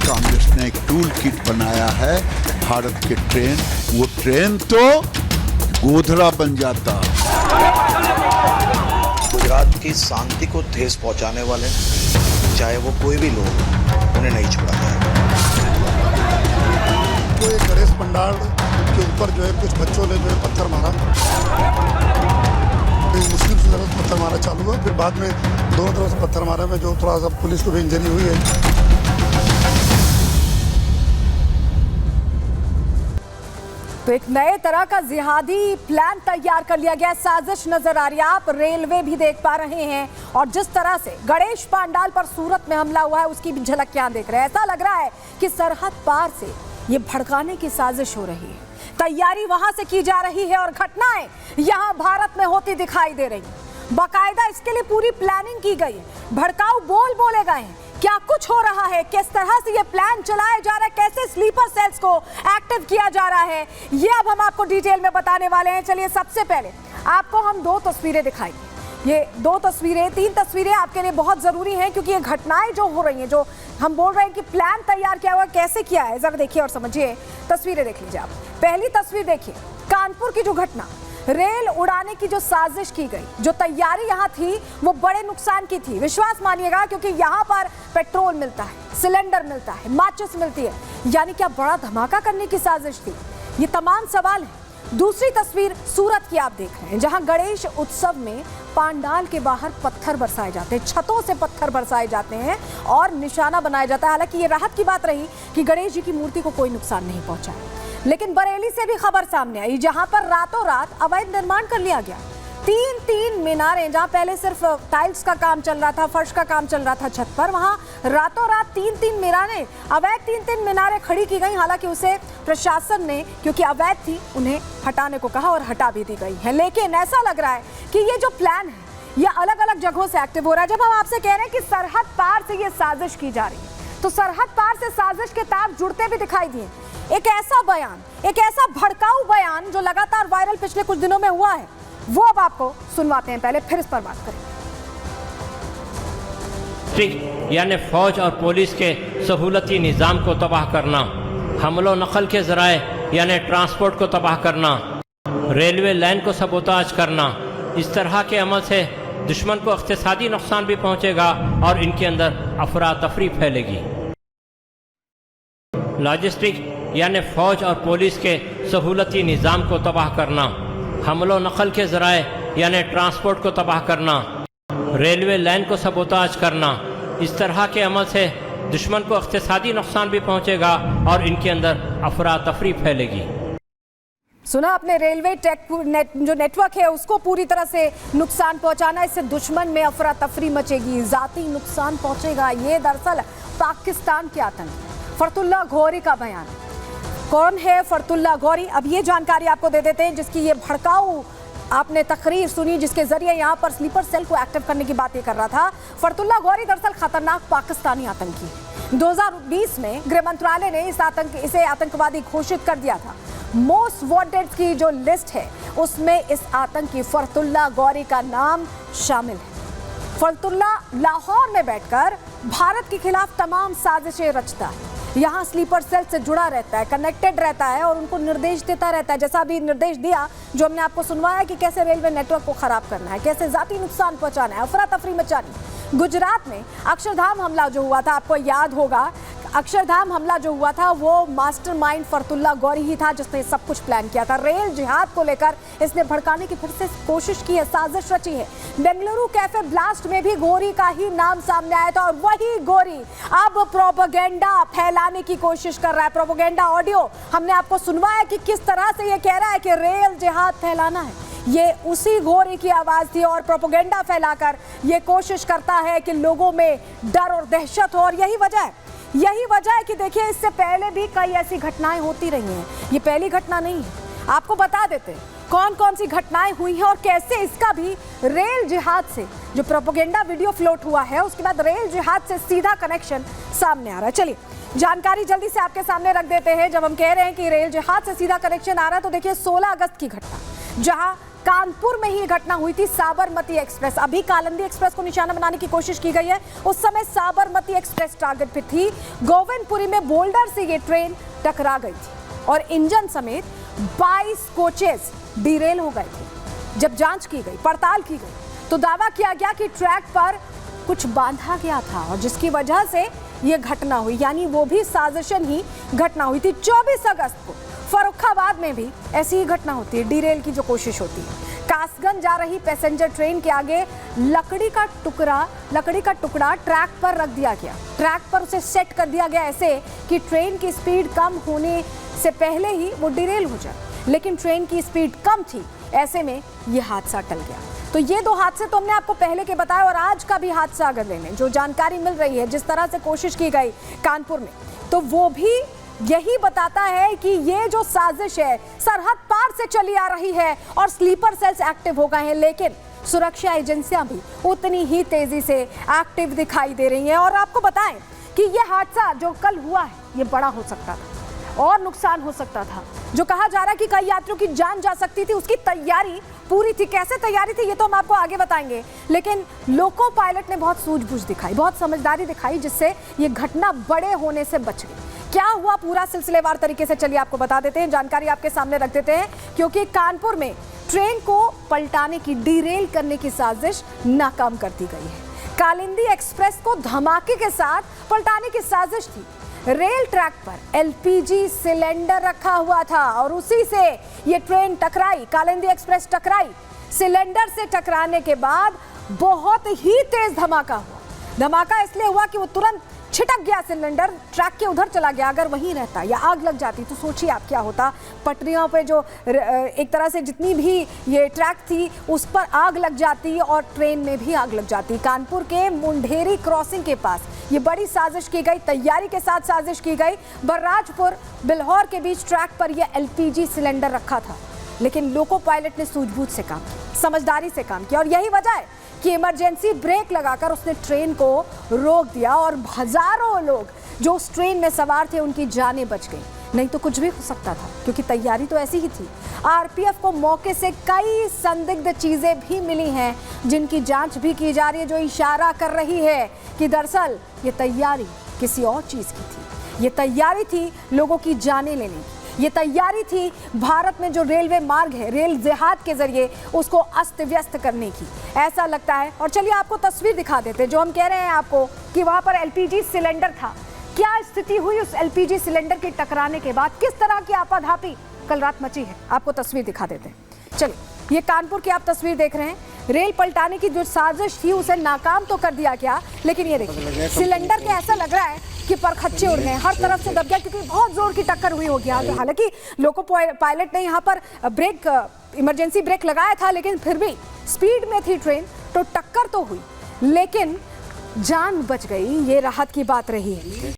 कांग्रेस ने एक tool kit बनाया है भारत के ट्रेन, वो ट्रेन तो गोधरा बन जाता। गुजरात की शांति को ठेस पहुंचाने वाले चाहे वो कोई भी लोग, उन्हें नहीं छोड़ा जाएगा। तो ये गणेश पंडाल के ऊपर जो है कुछ बच्चों ने जो है पत्थर मारा, मुस्लिम से तरफ पत्थर मारा चालू हुआ, फिर बाद में दोनों तरफ से पत्थर मारे में जो थोड़ा सा पुलिस को भी इंजरी हुई है। तो एक नए तरह का जिहादी प्लान तैयार कर लिया गया, साजिश नजर आ रही है। आप रेलवे भी देख पा रहे हैं और जिस तरह से गणेश पंडाल पर सूरत में हमला हुआ है उसकी भी झलक यहाँ देख रहे हैं। ऐसा लग रहा है कि सरहद पार से ये भड़काने की साजिश हो रही है, तैयारी वहां से की जा रही है और घटनाएं यहाँ भारत में होती दिखाई दे रही है। बाकायदा इसके लिए पूरी प्लानिंग की गई है, भड़काऊ बोल बोले गए हैं, क्या कुछ हो रहा है, किस तरह से ये प्लान चलाया जा रहा है, कैसे स्लीपर सेल्स को एक्टिव किया जा रहा है, ये अब हम आपको डिटेल में बताने वाले हैं। चलिए सबसे पहले आपको हम दो तस्वीरें दिखाएंगे। ये दो तस्वीरें, तीन तस्वीरें आपके लिए बहुत जरूरी हैं क्योंकि ये घटनाएं जो हो रही हैं, जो हम बोल रहे हैं कि प्लान तैयार किया हुआ, कैसे किया है, जरा देखिए और समझिए। तस्वीरें देख लीजिए आप। पहली तस्वीर देखिए, कानपुर की जो घटना, रेल उड़ाने की जो साजिश की गई, जो तैयारी यहाँ थी वो बड़े नुकसान की थी, विश्वास मानिएगा, क्योंकि यहाँ पर पेट्रोल मिलता है, सिलेंडर मिलता है, माचिस मिलती है, यानी क्या बड़ा धमाका करने की साजिश थी। ये तमाम सवाल है। दूसरी तस्वीर सूरत की आप देख रहे हैं, जहां गणेश उत्सव में पंडाल के बाहर पत्थर बरसाए जाते हैं, छतों से पत्थर बरसाए जाते हैं और निशाना बनाया जाता है। हालांकि ये राहत की बात रही कि गणेश जी की मूर्ति को कोई नुकसान नहीं पहुंचा, लेकिन बरेली से भी खबर सामने आई जहां पर रातों रात अवैध निर्माण कर लिया गया। तीन मीनारें, जहां पहले सिर्फ टाइल्स का काम चल रहा था, फर्श का काम चल रहा था छत पर, वहां रातों रात तीन मीनारें, अवैध तीन मीनारें खड़ी की गई। हालांकि उसे प्रशासन ने, क्योंकि अवैध थी, उन्हें हटाने को कहा और हटा भी दी गई है। लेकिन ऐसा लग रहा है कि ये जो प्लान है ये अलग अलग जगहों से एक्टिव हो रहा है। जब हम आपसे कह रहे हैं कि सरहद पार से ये साजिश की जा रही है, तो सरहद पार से साजिश के तार जुड़ते भी दिखाई दिए। एक ऐसा बयान, एक ऐसा भड़काऊ बयान जो लगातार वायरल पिछले कुछ दिनों में हुआ है, वो अब आपको सुनवाते हैं, पहले फिर इस पर बात करें। यानी फौज और पुलिस के सहूलती निज़ाम को तबाह करना, हमलो नकल के ज़राए यानी ट्रांसपोर्ट को तबाह करना, रेलवे लाइन को सबोताज करना, इस तरह के अमल से दुश्मन को इक़्तिसादी नुकसान भी पहुँचेगा और इनके अंदर अफरा तफरी फैलेगी। लॉजिस्टिक यानी फौज और पुलिस के सहूलती निज़ाम को तबाह करना, हमलो नकल के ज़राए यानी ट्रांसपोर्ट को तबाह करना, रेलवे लाइन को सबोताज करना, इस तरह के अमल से दुश्मन को इक़्तिसादी नुकसान भी पहुँचेगा और इनके अंदर अफरा तफरी फैलेगी। सुना आपने, रेलवे जो नेटवर्क है उसको पूरी तरह से नुकसान पहुंचाना, इससे दुश्मन में अफरा तफरी मचेगी, जाती नुकसान पहुंचेगा। ये दरअसल पाकिस्तान के आतंकी फरतुल्ला घौरी का बयान। कौन है फरतुल्ला घौरी, अब ये जानकारी आपको दे देते हैं, जिसकी ये भड़काऊ आपने तकरीर सुनी, जिसके जरिए यहाँ पर स्लीपर सेल को एक्टिव करने की बात ये कर रहा था। फरतुल्ला घौरी दरअसल खतरनाक पाकिस्तानी आतंकी है। 2020 में गृह मंत्रालय ने इसे आतंकवादी घोषित कर दिया था। मोस्ट वांटेड की जो लिस्ट है उसमें इस आतंकी फरतुल्ला घौरी का नाम शामिल है। फरतुल्ला लाहौर में बैठकर भारत के खिलाफ तमाम साजिशें रचता है, यहाँ स्लीपर सेल से जुड़ा रहता है, कनेक्टेड रहता है और उनको निर्देश देता रहता है। जैसा अभी निर्देश दिया जो हमने आपको सुनवाया कि कैसे रेलवे नेटवर्क को खराब करना है, कैसे जाती नुकसान पहुंचाना है, अफरा तफरी मचानी। गुजरात में अक्षरधाम हमला जो हुआ था, आपको याद होगा, अक्षरधाम हमला जो हुआ था वो मास्टरमाइंड फरतुल्ला घौरी ही था जिसने सब कुछ प्लान किया था। रेल जिहाद को लेकर इसने भड़काने की फिर से कोशिश की है, साजिश रची है। बेंगलुरु कैफे ब्लास्ट में भी घौरी का ही नाम सामने आया था और वही घौरी अब प्रोपेगेंडा फैलाने की कोशिश कर रहा है। प्रोपेगेंडा ऑडियो हमने आपको सुनवाया कि किस तरह से ये कह रहा है कि रेल जिहाद फैलाना है। ये उसी घौरी की आवाज थी और प्रोपेगेंडा फैलाकर ये कोशिश करता है कि लोगों में डर और दहशत हो। और यही वजह है कि देखिए इससे पहले भी कई ऐसी घटनाएं होती रही हैं, ये पहली घटना नहीं है। आपको बता देते कौन कौन सी घटनाएं हुई हैं और कैसे इसका भी रेल जिहाद से, जो प्रोपेगेंडा वीडियो फ्लोट हुआ है उसके बाद रेल जिहाद से सीधा कनेक्शन सामने आ रहा है। चलिए जानकारी जल्दी से आपके सामने रख देते हैं। जब हम कह रहे हैं कि रेल जिहाद से सीधा कनेक्शन आ रहा है तो देखिए 16 अगस्त की घटना, जहां कानपुर में ही ये घटना हुई थी। साबरमती एक्सप्रेस, अभी कालिंदी एक्सप्रेस को निशाना बनाने की कोशिश की गई है, उस समय साबरमती एक्सप्रेस टारगेट पे थी। गोविंदपुरी में बोल्डर से ये ट्रेन टकरा गई थी और इंजन समेत 22 कोचेस डिरेल हो गए थे। जब जांच की गई, पड़ताल की गई, तो दावा किया गया कि ट्रैक पर कुछ बांधा गया था और जिसकी वजह से ये घटना हुई, यानी वो भी साजिशन ही घटना हुई थी। 24 अगस्त को फर्रुखाबाद में भी ऐसी ही घटना होती है, डिरेल की जो कोशिश होती है। कासगंज जा रही पैसेंजर ट्रेन के आगे लकड़ी का टुकड़ा ट्रैक पर रख दिया गया, ट्रैक पर उसे सेट कर दिया गया ऐसे कि ट्रेन की स्पीड कम होने से पहले ही वो डिरेल हो जाए, लेकिन ट्रेन की स्पीड कम थी, ऐसे में ये हादसा टल गया। तो ये दो हादसे तो हमने आपको पहले के बताया, और आज का भी हादसा अगर लेने जो जानकारी मिल रही है, जिस तरह से कोशिश की गई कानपुर में, तो वो भी यही बताता है कि ये जो साजिश है सरहद पार से चली आ रही है और स्लीपर सेल्स एक्टिव हो गए हैं, लेकिन सुरक्षा एजेंसियां भी उतनी ही तेजी से एक्टिव दिखाई दे रही हैं। और आपको बताएं कि ये हादसा जो कल हुआ है ये बड़ा हो सकता था और नुकसान हो सकता था। जो कहा जा रहा है कि कई यात्रियों की जान जा सकती थी, उसकी तैयारी पूरी थी। कैसे तैयारी थी ये तो हम आपको आगे बताएंगे, लेकिन लोको पायलट ने बहुत सूझबूझ दिखाई, बहुत समझदारी दिखाई, जिससे ये घटना बड़े होने से बच गई। क्या हुआ पूरा सिलसिलेवार तरीके से चलिए आपको बता देते हैं, जानकारी आपके सामने रख देते हैं, क्योंकि कानपुर में ट्रेन को पलटाने की, डिरेल करने की साजिश नाकाम कर दी गई है। कालिंदी एक्सप्रेस को धमाके के साथ पलटाने की साजिश थी। रेल ट्रैक पर एलपीजी सिलेंडर रखा हुआ था और उसी से ये ट्रेन टकराई, कालिंदी एक्सप्रेस टकराई। सिलेंडर से टकराने के बाद बहुत ही तेज धमाका हुआ। धमाका इसलिए हुआ कि वो तुरंत छिटक गया, सिलेंडर ट्रैक के उधर चला गया। अगर वहीं रहता या आग लग जाती तो सोचिए आप क्या होता। पटरियों पे जो एक तरह से जितनी भी ये ट्रैक थी उस पर आग लग जाती और ट्रेन में भी आग लग जाती। कानपुर के मुंडेरी क्रॉसिंग के पास ये बड़ी साजिश की गई, तैयारी के साथ साजिश की गई। बर्राजपुर बिल्हौर के बीच ट्रैक पर यह एलपीजी सिलेंडर रखा था, लेकिन लोको पायलट ने सूझबूझ से काम किया, समझदारी से काम किया, और यही वजह है कि इमरजेंसी ब्रेक लगाकर उसने ट्रेन को रोक दिया और हजारों लोग जो उस ट्रेन में सवार थे उनकी जानें बच गई। नहीं तो कुछ भी हो सकता था, क्योंकि तैयारी तो ऐसी ही थी। आरपीएफ को मौके से कई संदिग्ध चीजें भी मिली हैं, जिनकी जांच भी की जा रही है, जो इशारा कर रही है कि दरअसल ये तैयारी किसी और चीज की थी। ये तैयारी थी लोगों की जानें लेने की, ये तैयारी थी भारत में जो रेलवे मार्ग है, रेल जिहाद के जरिए उसको अस्त व्यस्त करने की, ऐसा लगता है। और चलिए आपको तस्वीर दिखा देते हैं, जो हम कह रहे हैं आपको कि वहां पर एलपीजी सिलेंडर था। क्या स्थिति हुई उस एलपीजी सिलेंडर के टकराने के बाद, किस तरह की आपाधापी कल रात मची है, आपको तस्वीर दिखा देते हैं। चलिए, ये कानपुर की आप तस्वीर देख रहे हैं। रेल पलटाने की जो साजिश थी उसे नाकाम तो कर दिया गया, लेकिन ये देखिए सिलेंडर के ऐसा लग रहा है कि परखच्चे उड़ गए, हर तरफ से दब गया, क्योंकि बहुत जोर की टक्कर हुई होगी। हालांकि लोको पायलट ने यहाँ पर ब्रेक, इमरजेंसी ब्रेक लगाया था, लेकिन फिर भी स्पीड में थी ट्रेन, तो टक्कर तो हुई, लेकिन जान बच गई। ये राहत की बात रही है।